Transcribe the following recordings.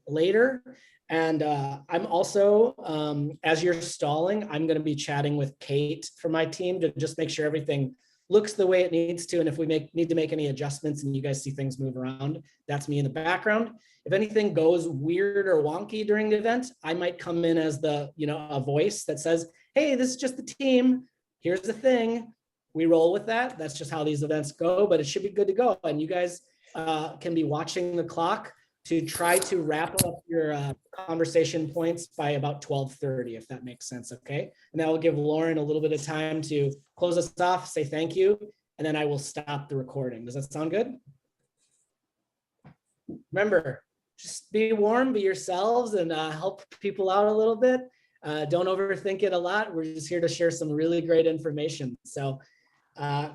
later. And I'm also, as you're stalling, I'm going to be chatting with Kate from my team to just make sure everything looks the way it needs to. And if we need to make any adjustments and you guys see things move around, that's me in the background. If anything goes weird or wonky during the event, I might come in as the, a voice that says, hey, this is just the team. Here's the thing. We roll with that. That's just how these events go, but it should be good to go. And you guys can be watching the clock to try to wrap up your conversation points by about 12:30, if that makes sense, okay? And that will give Lauren a little bit of time to close us off, say thank you, and then I will stop the recording. Does that sound good? Remember, just be warm, be yourselves, and help people out a little bit. Don't overthink it a lot. We're just here to share some really great information. So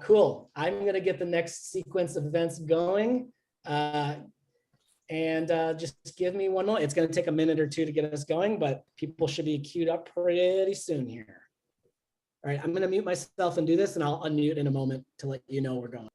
cool. I'm gonna get the next sequence of events going. And just give me one more. It's going to take a minute or two to get us going, but people should be queued up pretty soon here. All right, I'm going to mute myself and do this, and I'll unmute in a moment to let you know we're going.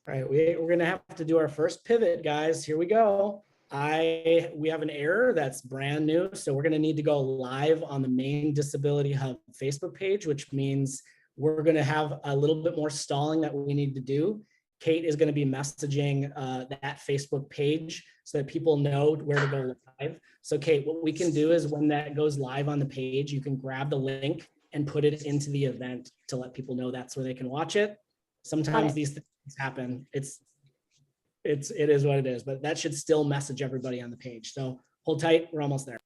All right, we're gonna have to do our first pivot, guys. Here we go. We have an error that's brand new, so we're gonna need to go live on the main Disability Hub Facebook page, which means we're gonna have a little bit more stalling that we need to do. Kate is gonna be messaging that Facebook page so that people know where to go live. So Kate, what we can do is when that goes live on the page, you can grab the link and put it into the event to let people know that's where they can watch it. Sometimes these things happen. It is what it is, but that should still message everybody on the page. So hold tight, we're almost there.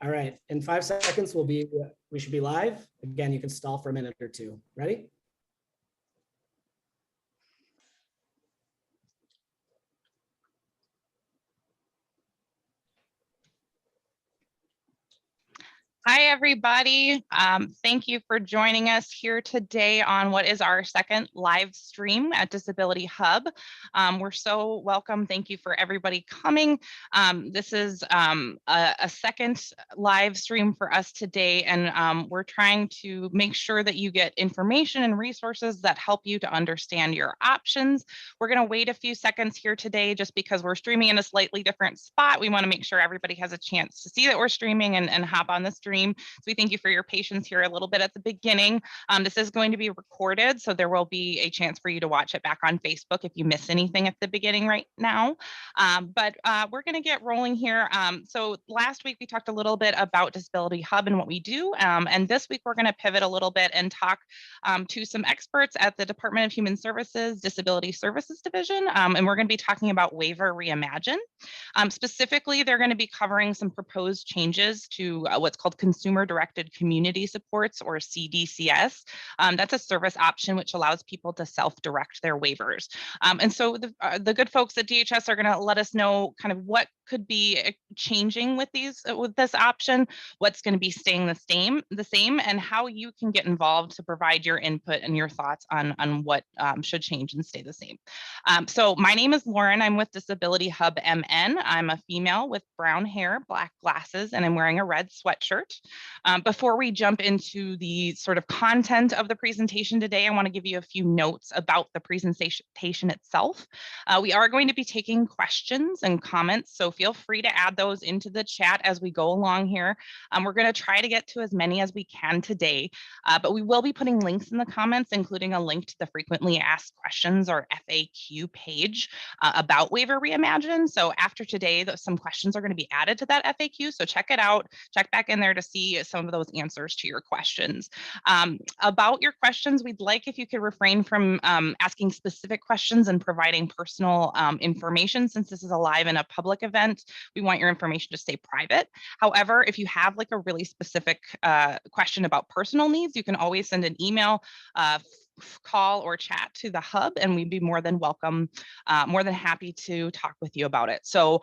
All right, in 5 seconds, we should be live. Again, you can stall for a minute or two. Ready? Hi, everybody. Thank you for joining us here today on what is our second live stream at Disability Hub. We're so welcome. Thank you for everybody coming. This is a second live stream for us today, and we're trying to make sure that you get information and resources that help you to understand your options. We're going to wait a few seconds here today just because we're streaming in a slightly different spot. We want to make sure everybody has a chance to see that we're streaming and hop on the stream. So we thank you for your patience here a little bit at the beginning. This is going to be recorded, so there will be a chance for you to watch it back on Facebook if you miss anything at the beginning right now. But we're going to get rolling here. So last week we talked a little bit about Disability Hub and what we do. And this week we're going to pivot a little bit and talk to some experts at the Department of Human Services Disability Services Division. And we're going to be talking about Waiver Reimagine. Specifically, they're going to be covering some proposed changes to what's called consumer-directed community supports, or CDCS. That's a service option which allows people to self-direct their waivers. And so the good folks at DHS are going to let us know kind of what could be changing with this option, what's going to be staying the same, and how you can get involved to provide your input and your thoughts on what should change and stay the same. So my name is Lauren. I'm with Disability Hub MN. I'm a female with brown hair, black glasses, and I'm wearing a red sweatshirt. Before we jump into the sort of content of the presentation today, I want to give you a few notes about the presentation itself. We are going to be taking questions and comments, so feel free to add those into the chat as we go along here. We're going to try to get to as many as we can today, but we will be putting links in the comments, including a link to the frequently asked questions, or FAQ page, about Waiver Reimagine. So after today, some questions are going to be added to that FAQ, so check it out, check back in there to see some of those answers to your questions. About your questions, we'd like if you could refrain from asking specific questions and providing personal information. Since this is a live and a public event, we want your information to stay private. However, if you have like a really specific question about personal needs, you can always send an email, call, or chat to the hub, and we'd be more than happy to talk with you about it. So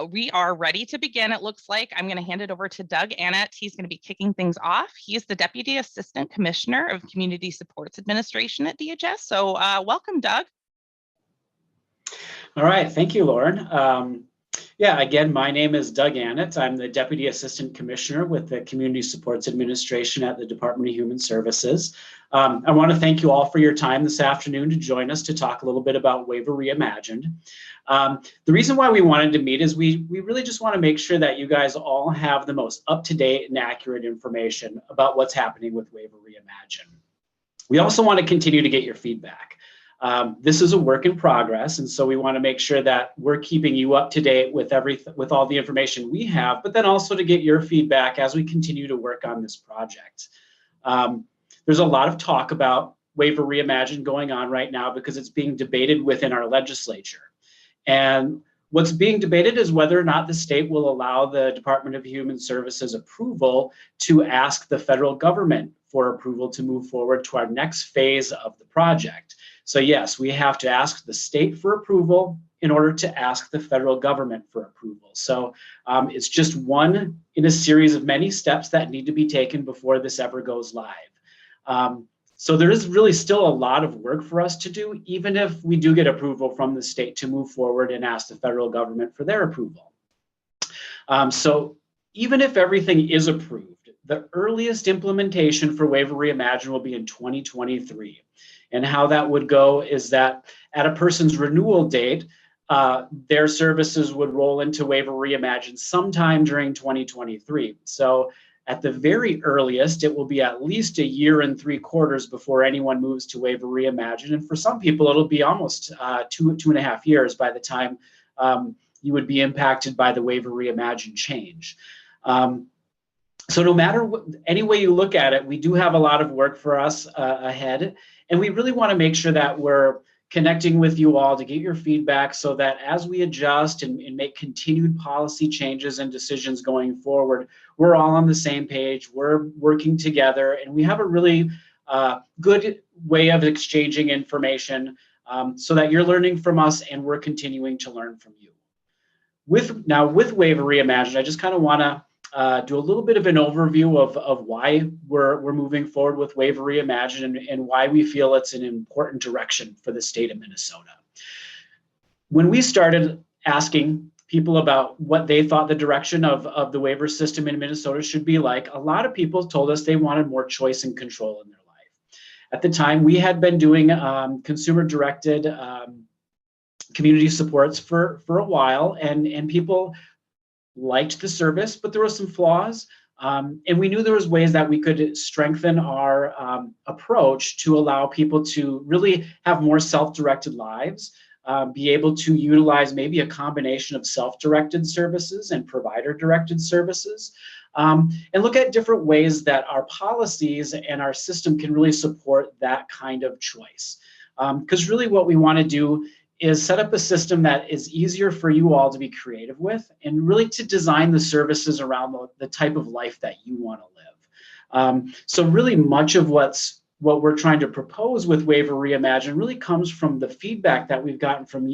we are ready to begin. It looks like I'm going to hand it over to Dougnette. He's going to be kicking things off. He is the Deputy Assistant Commissioner of Community Supports Administration at DHS. So welcome, Doug. All right, thank you, Lauren. Yeah, again, my name is Dougnette. I'm the Deputy Assistant Commissioner with the Community Supports Administration at the Department of Human Services. I want to thank you all for your time this afternoon to join us to talk a little bit about Waiver Reimagined. The reason why we wanted to meet is we really just want to make sure that you guys all have the most up-to-date and accurate information about what's happening with Waiver Reimagine. We also want to continue to get your feedback. This is a work in progress, and so we want to make sure that we're keeping you up to date with with all the information we have, but then also to get your feedback as we continue to work on this project. There's a lot of talk about Waiver Reimagine going on right now because it's being debated within our legislature. And what's being debated is whether or not the state will allow the Department of Human Services approval to ask the federal government for approval to move forward to our next phase of the project. So yes, we have to ask the state for approval in order to ask the federal government for approval. So it's just one in a series of many steps that need to be taken before this ever goes live. So there is really still a lot of work for us to do, even if we do get approval from the state to move forward and ask the federal government for their approval. So even if everything is approved, the earliest implementation for Waiver Reimagine will be in 2023. And how that would go is that at a person's renewal date, their services would roll into Waiver Reimagine sometime during 2023. So at the very earliest, it will be at least 1.75 years before anyone moves to Waiver Reimagine. And for some people, it'll be almost 2.5 years by the time you would be impacted by the Waiver Reimagine change. So no matter any way you look at it, we do have a lot of work for us ahead. And we really want to make sure that we're connecting with you all to get your feedback so that as we adjust and make continued policy changes and decisions going forward, we're all on the same page, we're working together, and we have a really good way of exchanging information so that you're learning from us and we're continuing to learn from you. With Waiver Reimagine, I just kind of want to do a little bit of an overview of why we're moving forward with Waiver Reimagine and why we feel it's an important direction for the state of Minnesota. When we started asking people about what they thought the direction of the waiver system in Minnesota should be like, a lot of people told us they wanted more choice and control in their life. At the time, we had been doing consumer-directed community supports for a while, and people liked the service, but there were some flaws. And we knew there was ways that we could strengthen our approach to allow people to really have more self-directed lives, be able to utilize maybe a combination of self-directed services and provider-directed services, and look at different ways that our policies and our system can really support that kind of choice. Because really what we want to do is set up a system that is easier for you all to be creative with, and really to design the services around the type of life that you want to live. So really much of what we're trying to propose with Waiver Reimagine really comes from the feedback that we've gotten from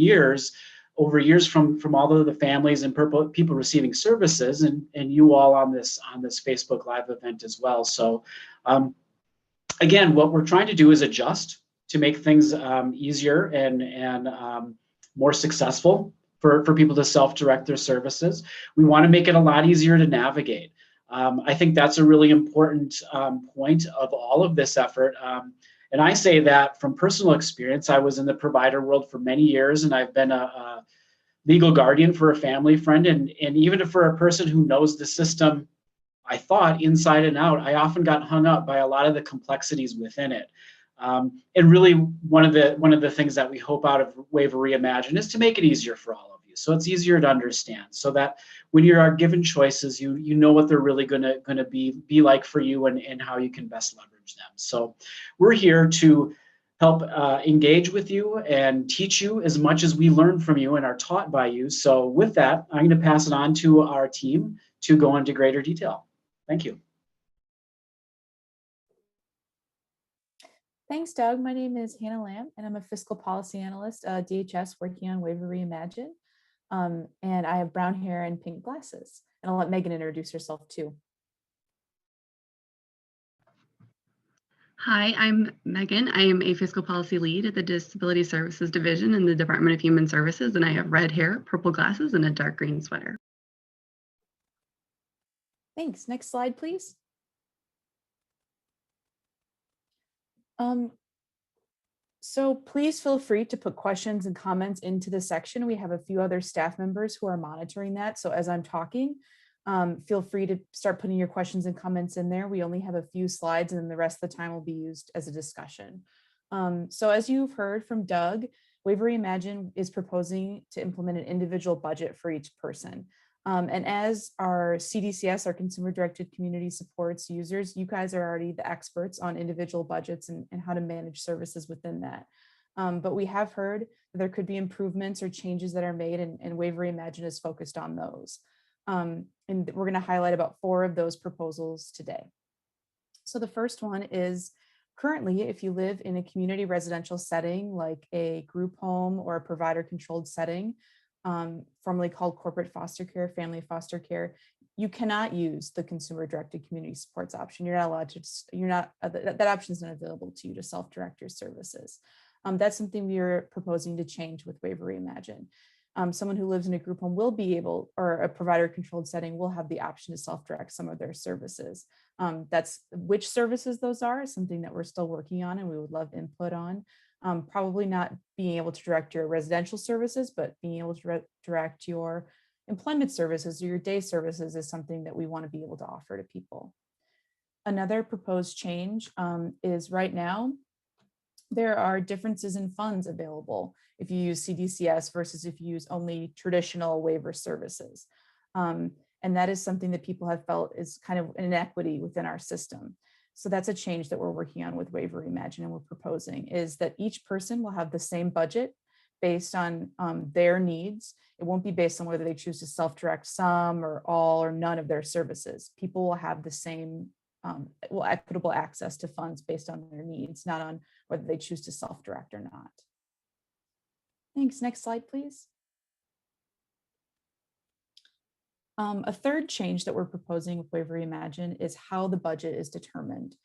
over years from all of the families and people receiving services, and you all on this Facebook Live event as well. So again, what we're trying to do is adjust to make things easier and more successful for people to self-direct their services. We want to make it a lot easier to navigate. I think that's a really important point of all of this effort. And I say that from personal experience. I was in the provider world for many years, and I've been a legal guardian for a family friend. And even for a person who knows the system, I thought inside and out, I often got hung up by a lot of the complexities within it. And really, one of the things that we hope out of Waiver Reimagine is to make it easier for all of you, so it's easier to understand, so that when you are given choices, you know what they're really going to be like for you, and how you can best leverage them. So we're here to help engage with you and teach you as much as we learn from you and are taught by you. So with that, I'm going to pass it on to our team to go into greater detail. Thank you. Thanks, Doug. My name is Hannah Lamb, and I'm a fiscal policy analyst, DHS, working on Waiver Reimagine. And I have brown hair and pink glasses. And I'll let Megan introduce herself too. Hi, I'm Megan. I am a fiscal policy lead at the Disability Services Division in the Department of Human Services, and I have red hair, purple glasses, and a dark green sweater. Thanks. Next slide, please. So please feel free to put questions and comments into the section. We have a few other staff members who are monitoring that. So as I'm talking, feel free to start putting your questions and comments in there. We only have a few slides, and then the rest of the time will be used as a discussion. So as you've heard from Doug, Waiver Reimagine is proposing to implement an individual budget for each person. And as our CDCS, our Consumer Directed Community Supports users, you guys are already the experts on individual budgets and how to manage services within that. But we have heard that there could be improvements or changes that are made, and Waiver Reimagine is focused on those. And we're going to highlight about 4 of those proposals today. So the first one is, currently, if you live in a community residential setting like a group home or a provider controlled setting, formerly called corporate foster care, family foster care, you cannot use the consumer directed community supports option. You're not allowed to, that option is not available to you to self-direct your services. That's something we are proposing to change with Waiver Reimagine. Someone who lives in a group home will be able, or a provider controlled setting will have the option to self-direct some of their services. That's which services those are is something that we're still working on, and we would love input on. Probably not being able to direct your residential services, but being able to direct your employment services or your day services is something that we want to be able to offer to people. Another proposed change is, right now, there are differences in funds available if you use CDCS versus if you use only traditional waiver services. And that is something that people have felt is kind of an inequity within our system. So that's a change that we're working on with Waiver Reimagine, and we're proposing is that each person will have the same budget based on their needs. It won't be based on whether they choose to self-direct some or all or none of their services. People will have the same equitable access to funds based on their needs, not on whether they choose to self-direct or not. Thanks. Next slide, please. A third change that we're proposing with Waiver Reimagine is how the budget is determined.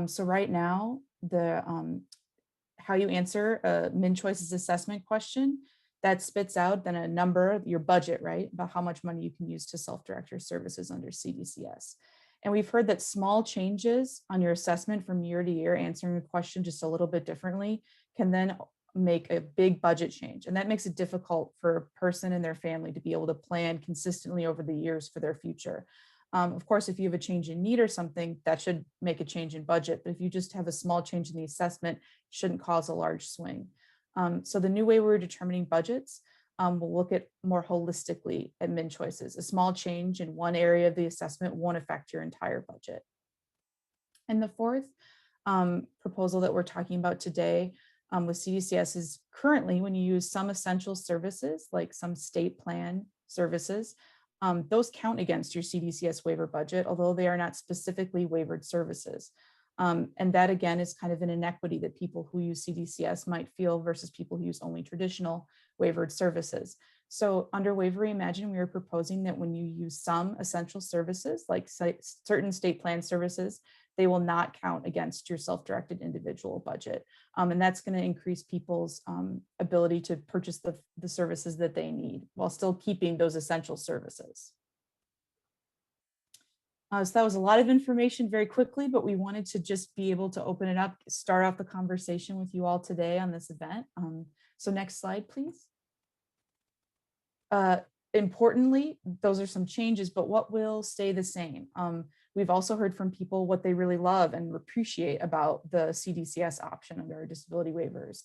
So right now, how you answer a MinChoice's assessment question, that spits out then a number, your budget, right? About how much money you can use to self-direct your services under CDCS. And we've heard that small changes on your assessment from year to year, answering a question just a little bit differently, can then make a big budget change. And that makes it difficult for a person and their family to be able to plan consistently over the years for their future. Of course, if you have a change in need or something, that should make a change in budget. But if you just have a small change in the assessment, it shouldn't cause a large swing. So the new way we're determining budgets, we'll look at more holistically at MinChoices. A small change in one area of the assessment won't affect your entire budget. And the fourth proposal that we're talking about today with CDCS is currently when you use some essential services, like some state plan services, those count against your CDCS waiver budget, although they are not specifically waivered services. And that again is kind of an inequity that people who use CDCS might feel versus people who use only traditional waivered services. So under Waiver Reimagine, we are proposing that when you use some essential services, like certain state plan services, they will not count against your self-directed individual budget. And that's going to increase people's ability to purchase the services that they need while still keeping those essential services. So that was a lot of information very quickly, but we wanted to just be able to open it up, start off the conversation with you all today on this event. So next slide, please. Importantly, those are some changes, but what will stay the same? We've also heard from people what they really love and appreciate about the CDCS option under our disability waivers.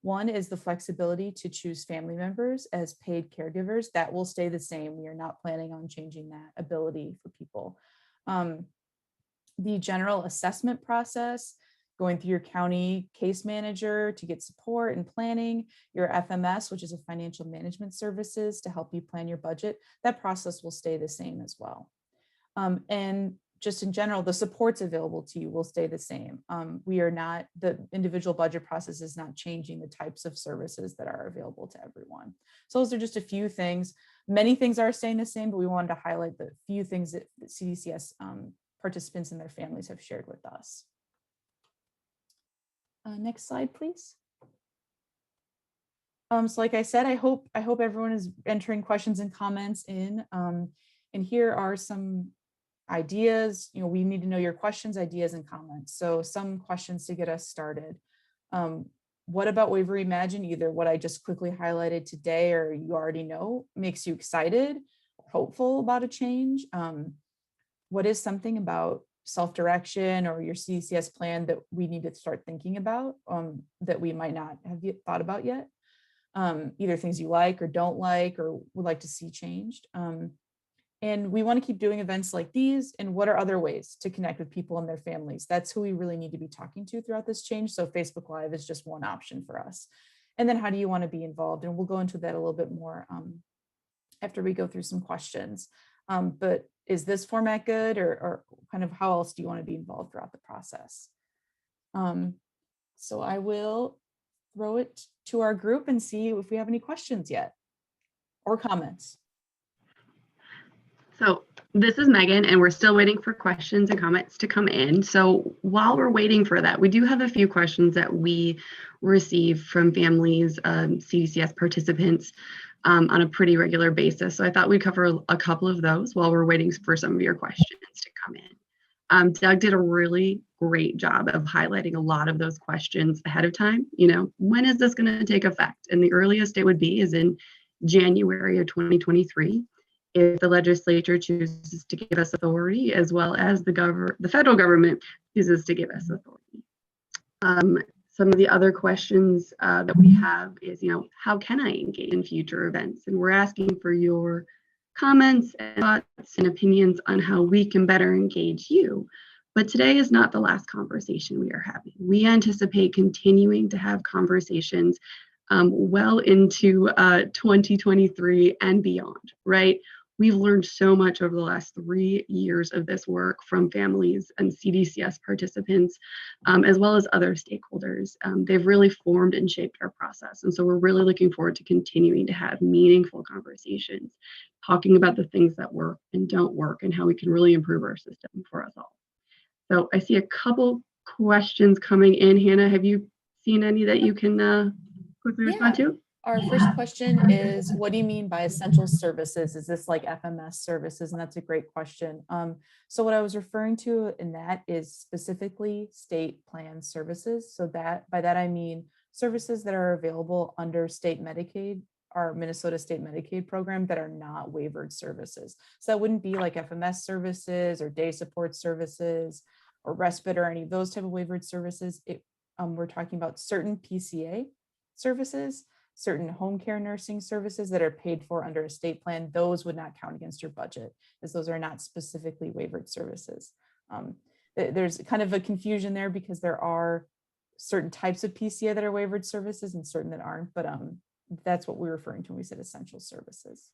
One is the flexibility to choose family members as paid caregivers. That will stay the same. We are not planning on changing that ability for people. The general assessment process, going through your county case manager to get support and planning, your FMS, which is a financial management services to help you plan your budget, that process will stay the same as well. And just in general, the supports available to you will stay the same. The individual budget process is not changing the types of services that are available to everyone. So those are just a few things. Many things are staying the same, but we wanted to highlight the few things that CDCS participants and their families have shared with us. Next slide, please. So like I said, I hope everyone is entering questions and comments in. And here are some ideas. We need to know your questions, ideas, and comments. So some questions to get us started. What about Waiver Reimagine? Either what I just quickly highlighted today or you already know makes you excited, hopeful about a change? What is something about self-direction or your CDCS plan that we need to start thinking about that we might not have thought about yet? Either things you like or don't like or would like to see changed. And we want to keep doing events like these. And what are other ways to connect with people and their families? That's who we really need to be talking to throughout this change. So Facebook Live is just one option for us. And then how do you want to be involved? And we'll go into that a little bit more after we go through some questions. But is this format good or kind of how else do you want to be involved throughout the process? So I will throw it to our group and see if we have any questions yet or comments. So this is Megan, and we're still waiting for questions and comments to come in. So while we're waiting for that, we do have a few questions that we receive from families, CDCS participants on a pretty regular basis. So I thought we'd cover a couple of those while we're waiting for some of your questions to come in. Doug did a really great job of highlighting a lot of those questions ahead of time. When is this going to take effect? And the earliest it would be is in January of 2023. If the legislature chooses to give us authority, as well as the federal government chooses to give us authority. Some of the other questions that we have is, how can I engage in future events? And we're asking for your comments and thoughts and opinions on how we can better engage you. But today is not the last conversation we are having. We anticipate continuing to have conversations well into 2023 and beyond, right? We've learned so much over the last 3 years of this work from families and CDCS participants, as well as other stakeholders. They've really formed and shaped our process. And so we're really looking forward to continuing to have meaningful conversations, talking about the things that work and don't work and how we can really improve our system for us all. So I see a couple questions coming in. Hannah, have you seen any that you can quickly respond to? Our first question is, what do you mean by essential services? Is this like FMS services? And that's a great question. So what I was referring to in that is specifically state plan services. So by that I mean services that are available under state Medicaid, our Minnesota State Medicaid program, that are not waivered services. So that wouldn't be like FMS services or day support services or respite or any of those type of waivered services. We're talking about certain PCA services, certain home care nursing services that are paid for under a state plan. Those would not count against your budget, as those are not specifically waivered services. There's kind of a confusion there because there are certain types of PCA that are waivered services and certain that aren't, but that's what we're referring to when we said essential services.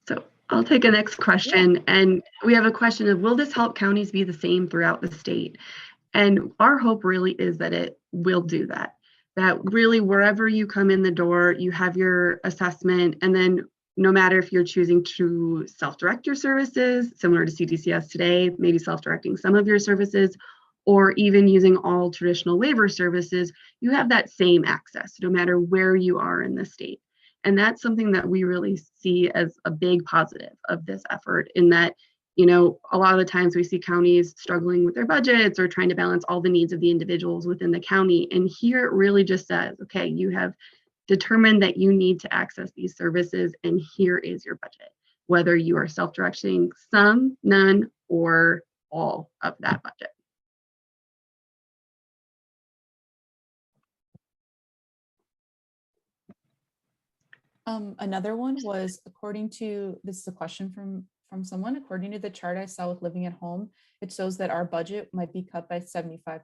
So I'll take a next question. And we have a question of, will this help counties be the same throughout the state? And our hope really is that it will do that. That really wherever you come in the door, you have your assessment, and then no matter if you're choosing to self-direct your services, similar to CDCS today, maybe self-directing some of your services, or even using all traditional waiver services, you have that same access no matter where you are in the state. And that's something that we really see as a big positive of this effort, in that, you know, a lot of the times we see counties struggling with their budgets or trying to balance all the needs of the individuals within the county. And here it really just says, okay, you have determined that you need to access these services, and here is your budget, whether you are self-directing some, none, or all of that budget. Another one was, according to, this is a question from someone, according to the chart I saw with living at home, it shows that our budget might be cut by 75%.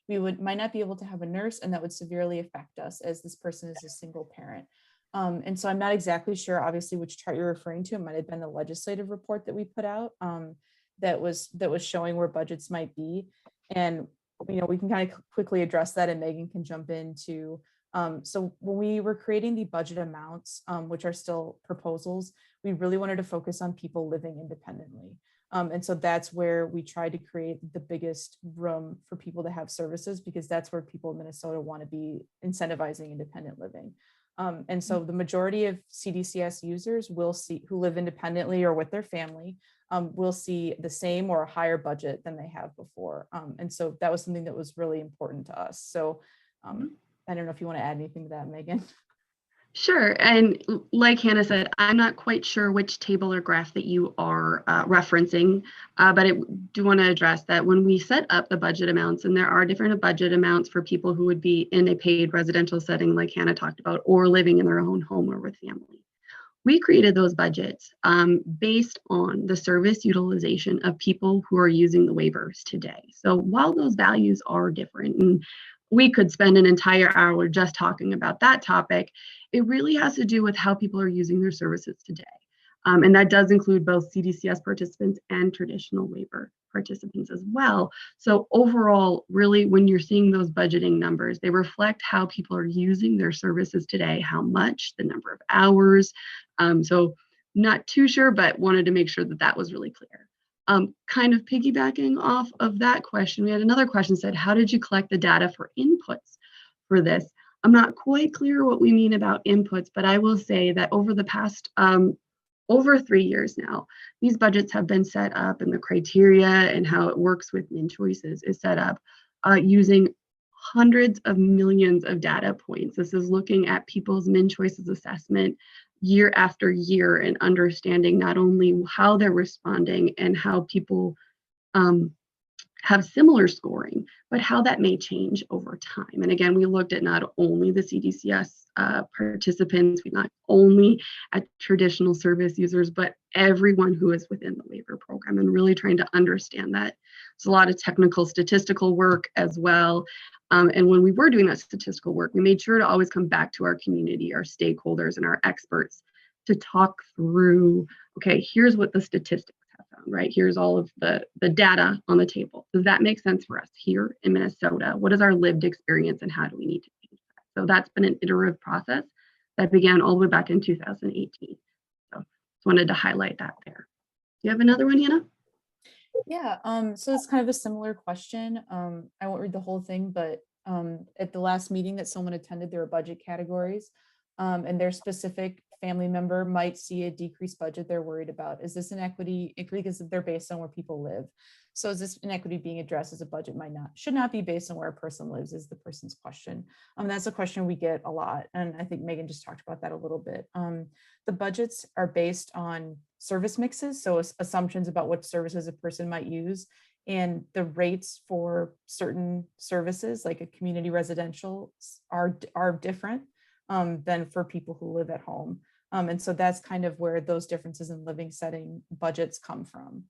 We might not be able to have a nurse, and that would severely affect us, as this person is a single parent. And so I'm not exactly sure, obviously, which chart you're referring to. It might have been the legislative report that we put out that was showing where budgets might be. And, you know, we can kind of quickly address that, and Megan can jump into. So when we were creating the budget amounts, which are still proposals, we really wanted to focus on people living independently. And so that's where we tried to create the biggest room for people to have services, because that's where people in Minnesota want to be incentivizing independent living. And so the majority of CDCS users who live independently or with their family will see the same or a higher budget than they have before. And so that was something that was really important to us. So I don't know if you want to add anything to that, Megan. Sure. And like Hannah said, I'm not quite sure which table or graph that you are referencing, but I do want to address that when we set up the budget amounts, and there are different budget amounts for people who would be in a paid residential setting, like Hannah talked about, or living in their own home or with family. We created those budgets based on the service utilization of people who are using the waivers today. So while those values are different, and we could spend an entire hour just talking about that topic, it really has to do with how people are using their services today. And that does include both CDCS participants and traditional waiver participants as well. So overall, really, when you're seeing those budgeting numbers, they reflect how people are using their services today, how much, the number of hours. So not too sure, but wanted to make sure that that was really clear. Kind of piggybacking off of that question, we had another question said, how did you collect the data for inputs for this? I'm not quite clear what we mean about inputs, but I will say that over the past over 3 years now, these budgets have been set up, and the criteria and how it works with min choices is set up using hundreds of millions of data points. This is looking at people's min choices assessment year after year, and understanding not only how they're responding and how people have similar scoring, but how that may change over time. And again, we looked at not only the CDCS participants, we not only at traditional service users, but everyone who is within the waiver program, and really trying to understand that. It's a lot of technical statistical work as well. And when we were doing that statistical work, we made sure to always come back to our community, our stakeholders, and our experts to talk through, okay, here's what the statistics have found, right? Here's all of the data on the table. Does that make sense for us here in Minnesota? What is our lived experience, and how do we need to change that? So that's been an iterative process that began all the way back in 2018. So just wanted to highlight that there. Do you have another one, Hannah? Yeah, so it's kind of a similar question. I won't read the whole thing, but at the last meeting that someone attended, there were budget categories, and their specific family member might see a decreased budget they're worried about. Is this inequity? Because they're based on where people live. So is this inequity being addressed as a budget should not be based on where a person lives, is the person's question. That's a question we get a lot. And I think Megan just talked about that a little bit. The budgets are based on service mixes, so assumptions about what services a person might use, and the rates for certain services, like a community residential, are different than for people who live at home. And so that's kind of where those differences in living setting budgets come from.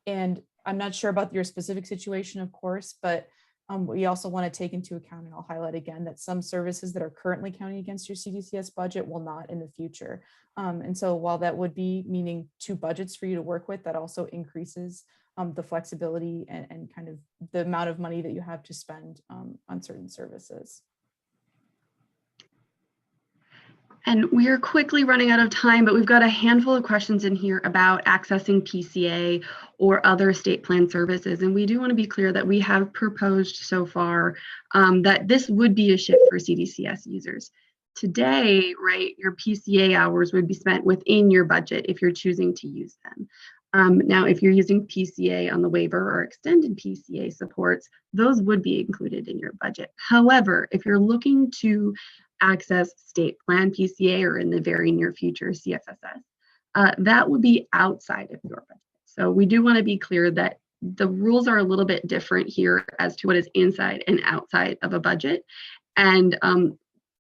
And I'm not sure about your specific situation, of course, but we also want to take into account, and I'll highlight again, that some services that are currently counting against your CDCS budget will not in the future. And so while that would be meaning 2 budgets for you to work with, that also increases the flexibility and kind of the amount of money that you have to spend on certain services. And we are quickly running out of time, but we've got a handful of questions in here about accessing PCA or other state plan services. And we do want to be clear that we have proposed so far that this would be a shift for CDCS users. Today, right, your PCA hours would be spent within your budget if you're choosing to use them. Now, if you're using PCA on the waiver or extended PCA supports, those would be included in your budget. However, if you're looking to access state plan PCA or in the very near future CSSS, that would be outside of your budget. So we do want to be clear that the rules are a little bit different here as to what is inside and outside of a budget. And,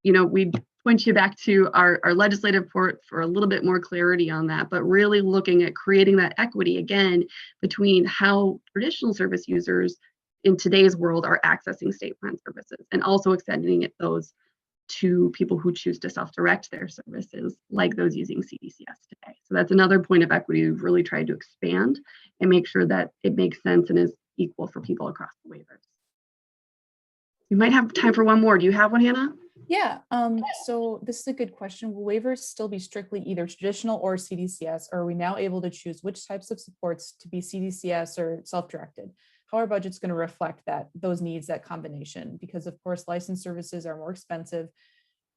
we point you back to our legislative report for a little bit more clarity on that, but really looking at creating that equity again between how traditional service users in today's world are accessing state plan services and also extending those to people who choose to self-direct their services, like those using CDCS today. So that's another point of equity we've really tried to expand and make sure that it makes sense and is equal for people across the waivers. We might have time for one more. Do you have one, Hannah? Yeah, so this is a good question. Will waivers still be strictly either traditional or CDCS, or are we now able to choose which types of supports to be CDCS or self-directed? How our budget's going to reflect those needs, that combination, because of course licensed services are more expensive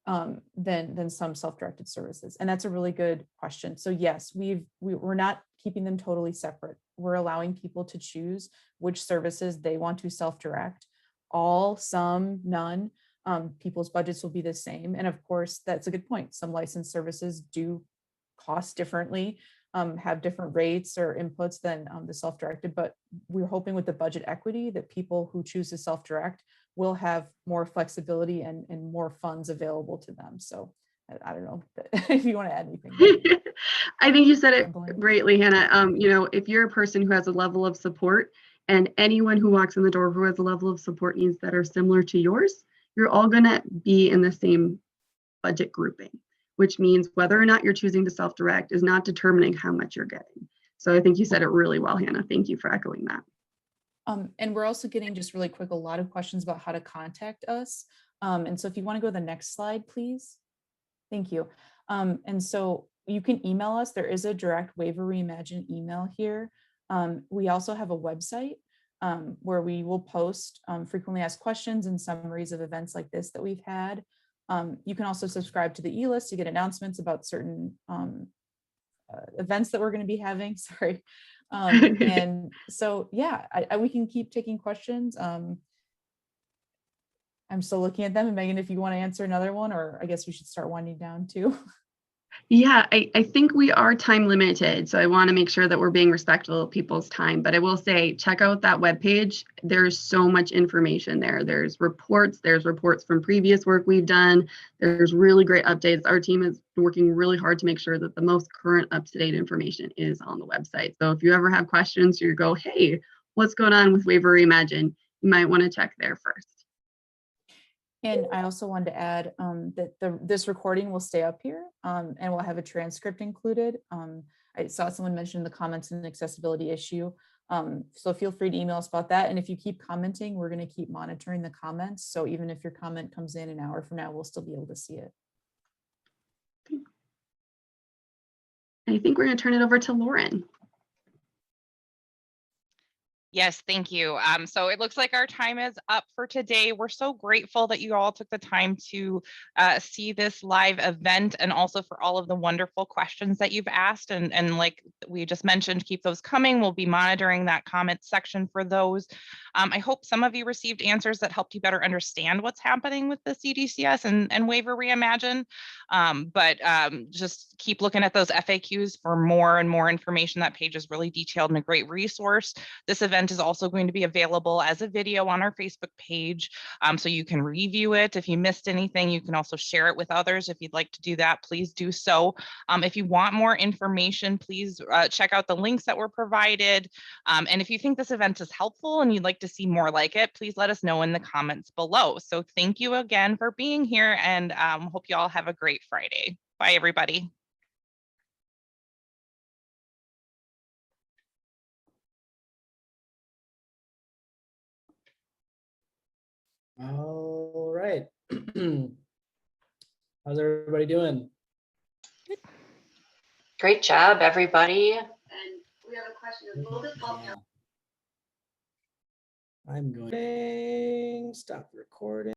than some self-directed services, and that's a really good question. So yes, we're not keeping them totally separate. We're allowing people to choose which services they want to self-direct. All, some, none. People's budgets will be the same, and of course that's a good point. Some licensed services do cost differently, have different rates or inputs than the self-directed, but we're hoping with the budget equity that people who choose to self-direct will have more flexibility and more funds available to them. So I don't know if you want to add anything. I think you said it greatly, Hannah. If you're a person who has a level of support and anyone who walks in the door who has a level of support needs that are similar to yours, you're all going to be in the same budget grouping, which means whether or not you're choosing to self-direct is not determining how much you're getting. So I think you said it really well, Hannah. Thank you for echoing that. And we're also getting, just really quick, a lot of questions about how to contact us. And so if you want to go to the next slide, please. Thank you. And so you can email us. There is a direct Waiver Reimagine email here. We also have a website where we will post frequently asked questions and summaries of events like this that we've had. You can also subscribe to the e-list to get announcements about certain events that we're going to be having. Sorry. And so, yeah, we can keep taking questions. I'm still looking at them. And Megan, if you want to answer another one, or I guess we should start winding down too. Yeah, I think we are time limited. So I want to make sure that we're being respectful of people's time. But I will say, check out that webpage. There's so much information there. There's reports from previous work we've done. There's really great updates. Our team is working really hard to make sure that the most current up-to-date information is on the website. So if you ever have questions, you go, hey, what's going on with Waiver Reimagine? You might want to check there first. And I also wanted to add that this recording will stay up here and we'll have a transcript included. I saw someone mention in the comments an accessibility issue. So feel free to email us about that. And if you keep commenting, we're going to keep monitoring the comments. So even if your comment comes in an hour from now, we'll still be able to see it. I think we're going to turn it over to Lauren. Yes, thank you. So it looks like our time is up for today. We're so grateful that you all took the time to see this live event, and also for all of the wonderful questions that you've asked. And like we just mentioned, keep those coming. We'll be monitoring that comment section for those. I hope some of you received answers that helped you better understand what's happening with the CDCS and Waiver Reimagine. But just keep looking at those FAQs for more and more information. That page is really detailed and a great resource. This event event is also going to be available as a video on our Facebook page, so you can review it. If you missed anything, you can also share it with others. If you'd like to do that, please do so. If you want more information, please check out the links that were provided. And if you think this event is helpful and you'd like to see more like it, please let us know in the comments below. So thank you again for being here, and hope you all have a great Friday. Bye, everybody. All right. How's everybody doing? Great job, everybody. And we have a question. Will this help? I'm going to stop recording.